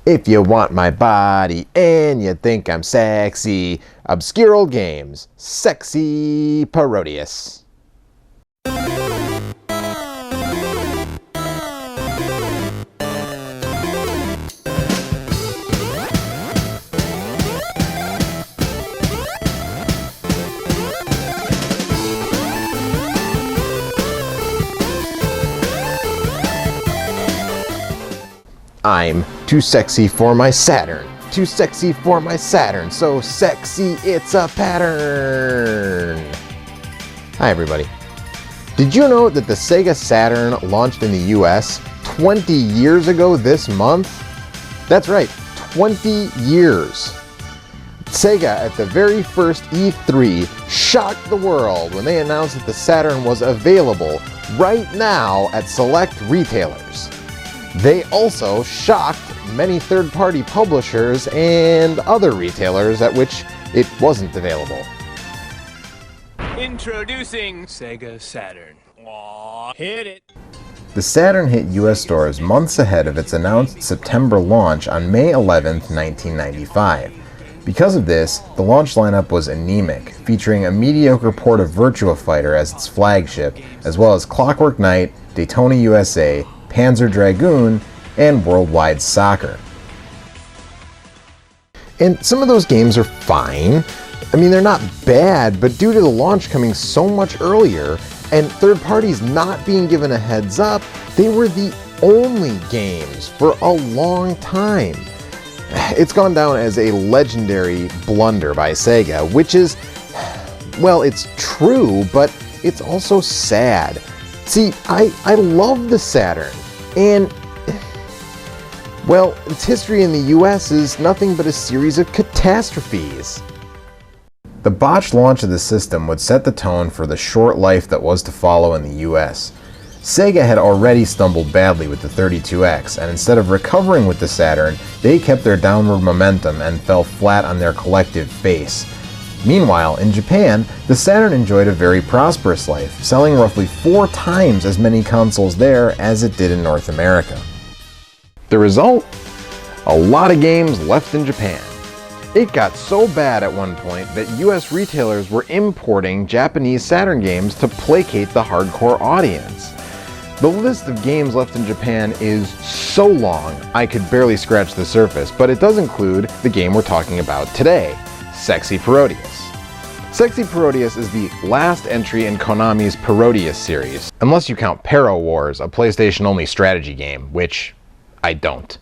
If you want my body and you think I'm sexy, obscure old games, Sexy Parodius. I'm too sexy for my Saturn. Too sexy for my Saturn. So sexy, it's a pattern. Hi, everybody. Did you know that the Sega Saturn launched in the US 20 years ago this month? That's right, 20 years. Sega at the very first E3 shocked the world when they announced that the Saturn was available right now at select retailers. They also shocked many third-party publishers and other retailers at which it wasn't available. Introducing Sega Saturn. Aww, hit it! The Saturn hit US stores months ahead of its announced September launch on May 11, 1995. Because of this, the launch lineup was anemic, featuring a mediocre port of Virtua Fighter as its flagship, as well as Clockwork Knight, Daytona USA, Panzer Dragoon, and Worldwide Soccer. And some of those games are fine. I mean, they're not bad, but due to the launch coming so much earlier and third parties not being given a heads up, they were the only games for a long time. It's gone down as a legendary blunder by Sega, which is, well, it's true, but it's also sad. See, I love the Saturn, and, well, its history in the US is nothing but a series of catastrophes. The botched launch of the system would set the tone for the short life that was to follow in the US. Sega had already stumbled badly with the 32X, and instead of recovering with the Saturn, they kept their downward momentum and fell flat on their collective face. Meanwhile, in Japan, the Saturn enjoyed a very prosperous life, selling roughly 4 times as many consoles there as it did in North America. The result? A lot of games left in Japan. It got so bad at one point that US retailers were importing Japanese Saturn games to placate the hardcore audience. The list of games left in Japan is so long, I could barely scratch the surface, but it does include the game we're talking about today, Sexy Parodius. Sexy Parodius is the last entry in Konami's Parodius series, unless you count Para Wars, a PlayStation-only strategy game, which I don't.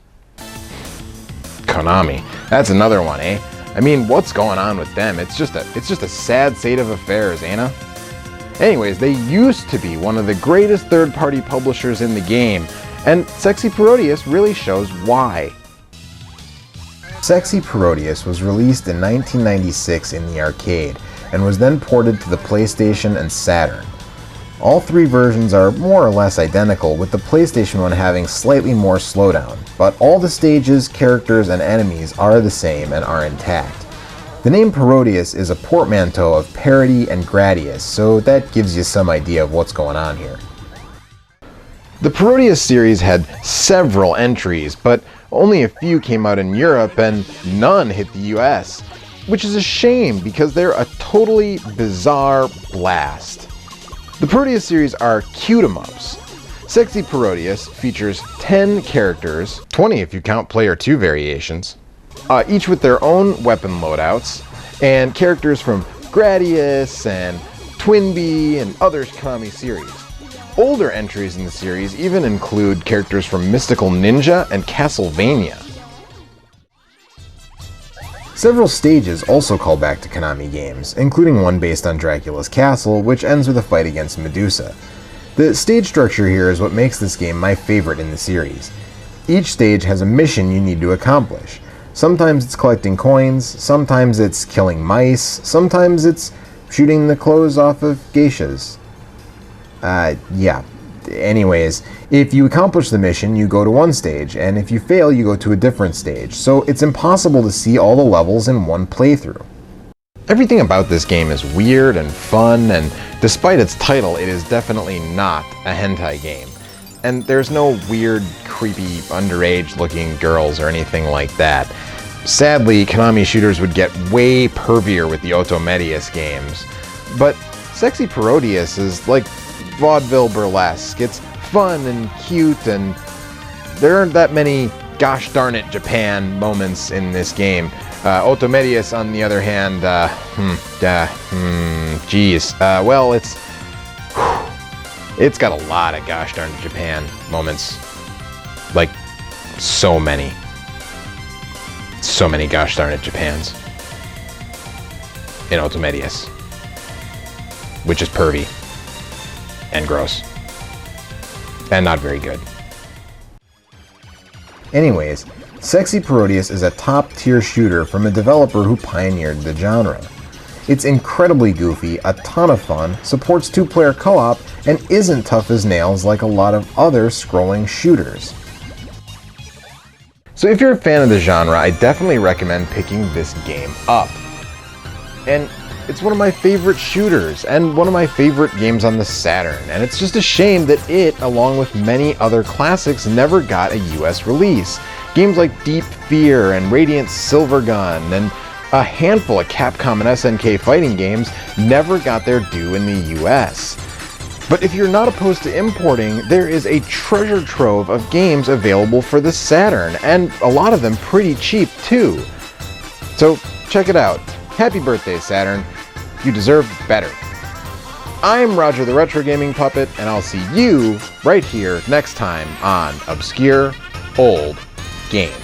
Konami, that's another one, eh? I mean, what's going on with them? It's just a sad state of affairs, ain't it? Anyways, they used to be one of the greatest third-party publishers in the game, and Sexy Parodius really shows why. Sexy Parodius was released in 1996 in the arcade, and was then ported to the PlayStation and Saturn. All 3 versions are more or less identical, with the PlayStation one having slightly more slowdown, but all the stages, characters, and enemies are the same and are intact. The name Parodius is a portmanteau of parody and gradius, so that gives you some idea of what's going on here. The Parodius series had several entries, but only a few came out in Europe and none hit the US, which is a shame because they're a totally bizarre blast. The Parodius series are cute-em-ups. Sexy Parodius features 10 characters, 20 if you count Player 2 variations, each with their own weapon loadouts, and characters from Gradius and Twinbee and other Konami series. Older entries in the series even include characters from Mystical Ninja and Castlevania. Several stages also call back to Konami games, including one based on Dracula's Castle, which ends with a fight against Medusa. The stage structure here is what makes this game my favorite in the series. Each stage has a mission you need to accomplish. Sometimes it's collecting coins, sometimes it's killing mice, sometimes it's shooting the clothes off of geishas. Yeah. Anyways, if you accomplish the mission, you go to one stage, and if you fail, you go to a different stage, so it's impossible to see all the levels in one playthrough. Everything about this game is weird and fun, and despite its title, it is definitely not a hentai game. And there's no weird, creepy, underage-looking girls or anything like that. Sadly, Konami shooters would get way pervier with the Otomedius games. But Sexy Parodius is like vaudeville burlesque. It's fun and cute, and there aren't that many gosh darn it Japan moments in this game. Otomedius, on the other hand, well, it's got a lot of gosh darn it Japan moments. Like, so many. So many gosh darn it Japans in Otomedius, which is pervy and gross and not very good. Anyways, Sexy Parodius is a top-tier shooter from a developer who pioneered the genre. It's incredibly goofy, a ton of fun, supports 2-player co-op, and isn't tough as nails like a lot of other scrolling shooters. So if you're a fan of the genre, I definitely recommend picking this game up. And it's one of my favorite shooters, and one of my favorite games on the Saturn, and it's just a shame that it, along with many other classics, never got a US release. Games like Deep Fear and Radiant Silvergun, and a handful of Capcom and SNK fighting games never got their due in the US. But if you're not opposed to importing, there is a treasure trove of games available for the Saturn, and a lot of them pretty cheap too. So check it out. Happy birthday, Saturn. You deserve better. I'm Roger the Retro Gaming Puppet, and I'll see you right here next time on Obscure Old Games.